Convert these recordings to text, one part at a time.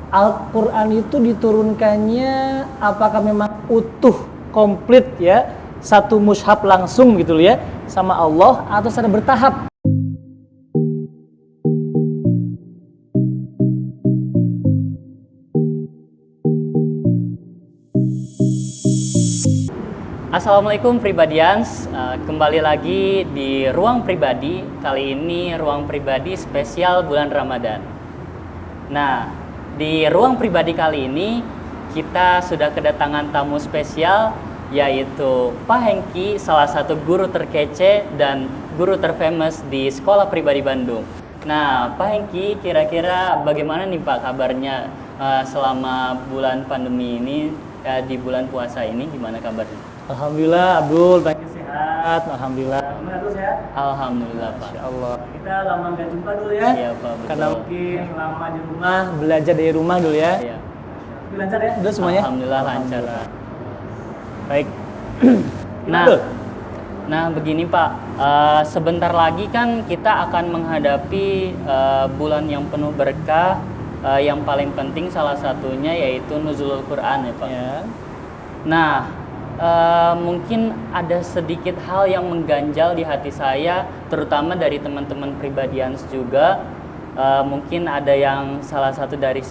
Al-Quran itu diturunkannya apakah memang utuh, komplit ya, satu mushaf langsung gitu ya, sama Allah, atau secara bertahap? Assalamualaikum Pribadians, kembali lagi di Ruang Pribadi. Kali ini Ruang Pribadi spesial bulan Ramadan. Nah, di Ruang Pribadi kali ini kita sudah kedatangan tamu spesial, yaitu Pak Hengki, salah satu guru terkece dan guru terfamous di Sekolah Pribadi Bandung. Nah, Pak Hengki, kira-kira bagaimana nih Pak kabarnya selama bulan pandemi ini, di bulan puasa ini, gimana kabarnya? Alhamdulillah Abdul, banyak sehat, alhamdulillah. Gimana tuh sehat? Alhamdulillah Pak. Masya Allah. Kita lama nggak jumpa dulu ya. Iya Pak, betul. Karena mungkin lama di rumah, belajar dari rumah dulu ya. Iya. Tapi lancar ya, dulu semuanya? Alhamdulillah lancar Pak. Baik. Nah begini Pak, sebentar lagi kan kita akan menghadapi bulan yang penuh berkah, yang paling penting salah satunya yaitu Nuzulul Quran ya Pak. Ya. Nah, mungkin ada sedikit hal yang mengganjal di hati saya, terutama dari teman-teman Pribadians juga. Mungkin ada yang salah satu dari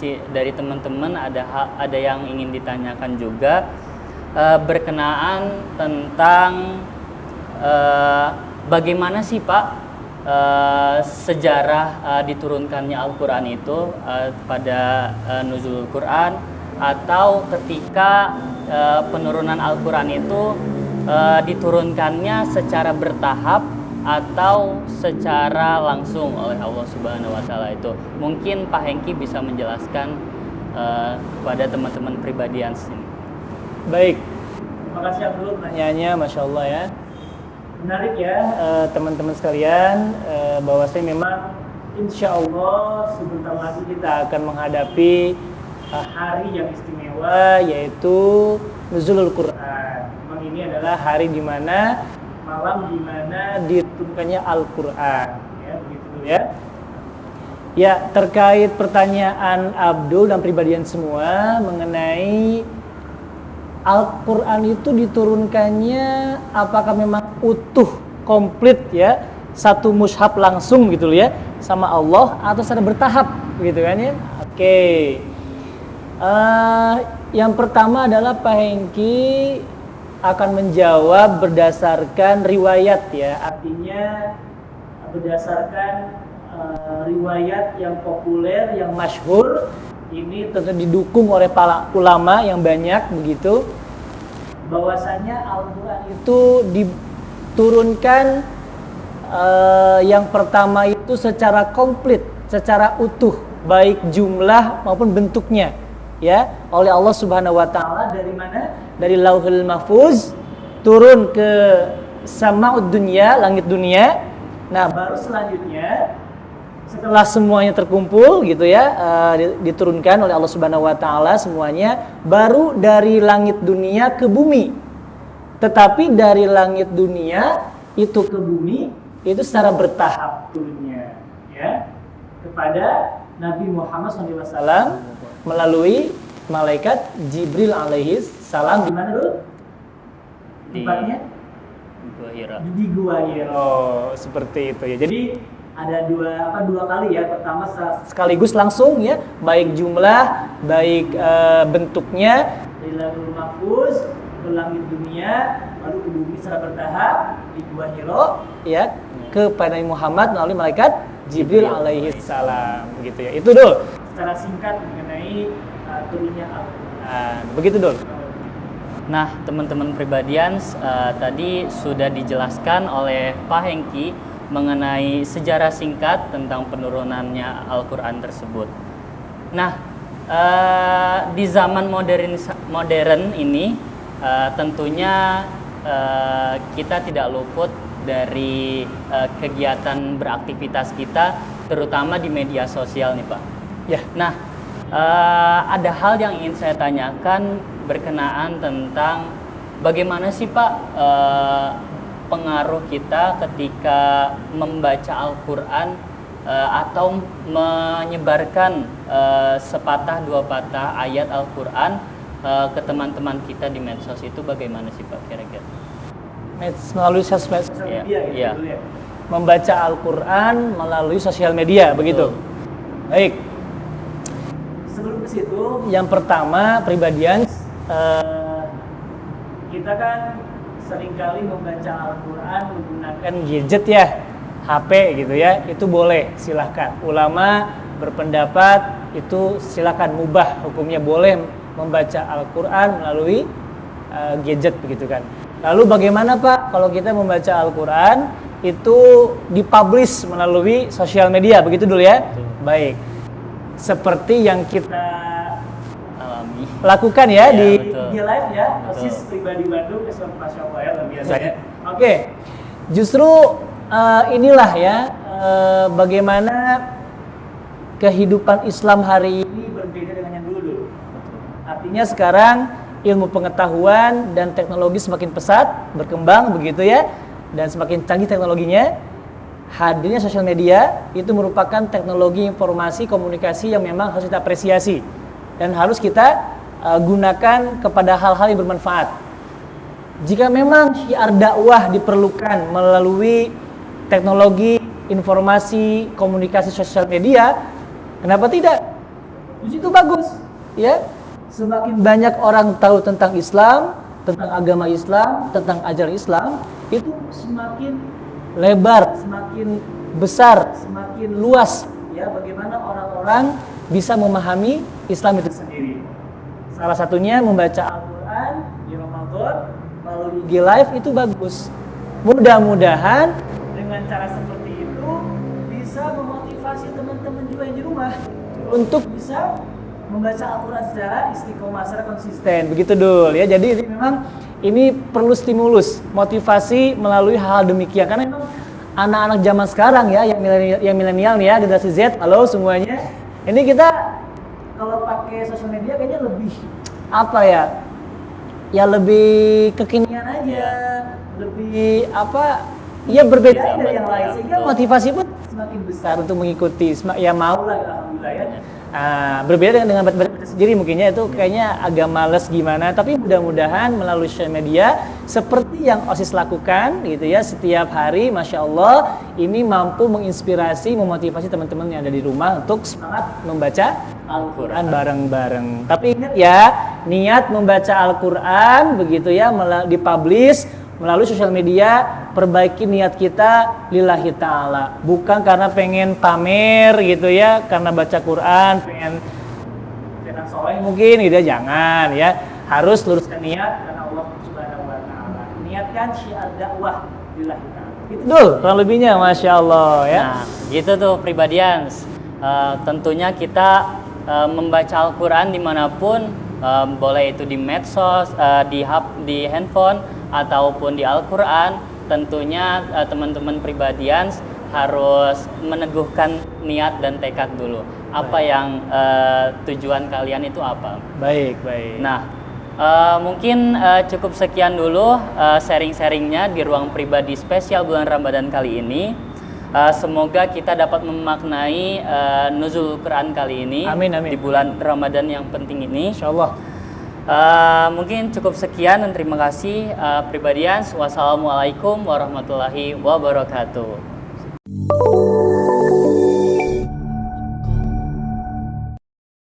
teman-teman ada yang ingin ditanyakan juga, berkenaan tentang bagaimana sih Pak sejarah diturunkannya Al-Quran itu pada Nuzulul Quran, atau ketika penurunan Al-Quran itu diturunkannya secara bertahap atau secara langsung oleh Allah Subhanahu wa Ta'ala itu. Mungkin Pak Hengki bisa menjelaskan kepada teman-teman Pribadians ini. Baik. Terima kasih Abdul pertanyaannya, Masya Allah ya. Menarik ya teman-teman sekalian, bahwasanya memang insya Allah sebentar lagi kita akan menghadapi hari yang istimewa, yaitu Nuzulul Quran. Memang ini adalah hari di mana, malam di mana diturunkannya Al-Quran, ya begitu dulu ya. Ya, terkait pertanyaan Abdul dan Pribadian semua mengenai Al-Quran itu diturunkannya apakah memang utuh, komplit ya, satu mushaf langsung gitu ya, sama Allah, atau secara bertahap gitu kan ya. Oke. Yang pertama adalah Pak Hengki akan menjawab berdasarkan riwayat ya, artinya berdasarkan riwayat yang populer, yang masyhur. Ini tentu didukung oleh para ulama yang banyak begitu, bahwasanya Al-Quran itu diturunkan yang pertama itu secara komplit, secara utuh, baik jumlah maupun bentuknya ya, oleh Allah Subhanahu wa Ta'ala. Dari mana? Dari Lauhul Mahfuz turun ke Sama'ud Dunya, langit dunia. Nah, baru selanjutnya setelah semuanya terkumpul gitu ya, diturunkan oleh Allah Subhanahu wa Ta'ala semuanya, baru dari langit dunia ke bumi. Tetapi dari langit dunia itu ke bumi itu secara bertahap turunnya ya, kepada Nabi Muhammad SAW melalui malaikat Jibril alaihi salam. Di mana dulu? Tempatnya? Di Gua Hira. Seperti itu ya. Jadi ada dua kali ya. Pertama sekaligus langsung ya, baik jumlah, baik bentuknya, dari Lauhul Mahfuz ke langit dunia, lalu ke bumi secara bertahap di Gua Hira ya, kepada Nabi Muhammad melalui malaikat Jibril alaihi salam begitu ya. Itu dulu secara singkat mengenai turunnya Al-Quran. Begitu dulu. Nah, teman-teman Pribadians, tadi sudah dijelaskan oleh Pak Hengki mengenai sejarah singkat tentang penurunannya Al-Quran tersebut. Nah, di zaman modern ini tentunya kita tidak luput dari kegiatan beraktivitas kita, terutama di media sosial nih Pak. Ya. Nah, ada hal yang ingin saya tanyakan berkenaan tentang bagaimana sih Pak pengaruh kita ketika membaca Al-Quran atau menyebarkan sepatah dua patah ayat Al-Quran ke teman-teman kita di medsos itu bagaimana sih Pak kira-kira? Melalui sosial Iya, media gitu iya. ya. Membaca Al-Quran melalui sosial media, begitu. Baik. Sebelum ke situ, yang pertama pribadian kita kan seringkali membaca Al-Quran menggunakan gadget ya, HP gitu ya, itu boleh, silahkan. Ulama berpendapat itu silahkan, mubah, hukumnya boleh membaca Al-Quran melalui gadget begitu kan. Lalu bagaimana Pak kalau kita membaca Al-Quran itu dipublish melalui sosial media, begitu dulu ya? Baik. Seperti yang kita lakukan ya, Ya, di betul. IG Live ya, OSIS Pribadi Bandung, Masya Allah ya, luar biasa ya. Oke, justru inilah ya, bagaimana kehidupan Islam hari ini berbeda dengan yang dulu. Artinya sekarang ilmu pengetahuan dan teknologi semakin pesat, berkembang begitu ya, dan semakin canggih teknologinya. Hadirnya sosial media itu merupakan teknologi informasi komunikasi yang memang harus kita apresiasi dan harus kita gunakan kepada hal-hal yang bermanfaat. Jika memang syiar dakwah diperlukan melalui teknologi informasi komunikasi sosial media, kenapa tidak? Di situ bagus, ya. Semakin banyak orang tahu tentang Islam, tentang agama Islam, tentang ajaran Islam, itu semakin lebar, semakin besar, semakin luas, ya, bagaimana orang-orang bisa memahami Islam itu sendiri. Salah satunya membaca Al-Quran di Ramadan melalui IG Live itu bagus. Mudah-mudahan dengan cara seperti itu bisa memotivasi teman-teman juga yang di rumah untuk bisa membaca Al-Quran secara istiqomah, secara konsisten. Begitu Dul ya. Jadi memang ini perlu stimulus, motivasi melalui hal demikian. Karena memang anak-anak zaman sekarang ya, yang milenial nih ya, generasi Z, halo semuanya. Ini kita kalau pakai sosial media kayaknya lebih apa ya? Ya lebih kekinian aja, lebih apa? Ya berbeda dari yang lain, sehingga motivasi pun semakin besar untuk mengikuti. Ya mau lah, alhamdulillah ya. Berbeda dengan baca sendiri mungkinnya itu kayaknya agak males gimana, tapi mudah-mudahan melalui sosial media seperti yang OSIS lakukan gitu ya setiap hari, Masya Allah, ini mampu menginspirasi, memotivasi teman-teman yang ada di rumah untuk semangat membaca Al-Quran bareng-bareng. Tapi ingat ya, niat membaca Al-Quran begitu ya dipublish melalui sosial media, perbaiki niat kita lillahi ta'ala, bukan karena pengen pamer gitu ya, karena baca Quran pengen soleh mungkin gitu ya, jangan ya, harus luruskan niat karena Allah Subhanahu wa ta'ala, niatkan syiar dakwah lillahi ta'ala. Itu dulu kurang lebihnya, Masya Allah ya. Nah gitu tuh pribadians. Tentunya kita membaca Al-Quran dimanapun, boleh itu di medsos, di handphone ataupun di Al-Quran. Tentunya teman-teman pribadians harus meneguhkan niat dan tekad dulu. Apa yang tujuan kalian itu apa? Baik. Nah, mungkin cukup sekian dulu sharing-sharingnya di ruang pribadi spesial bulan Ramadan kali ini. Semoga kita dapat memaknai nuzul Quran kali ini. Amin. Di bulan Ramadan yang penting ini. Insyaallah. Mungkin cukup sekian dan terima kasih pribadians. Wassalamualaikum warahmatullahi wabarakatuh.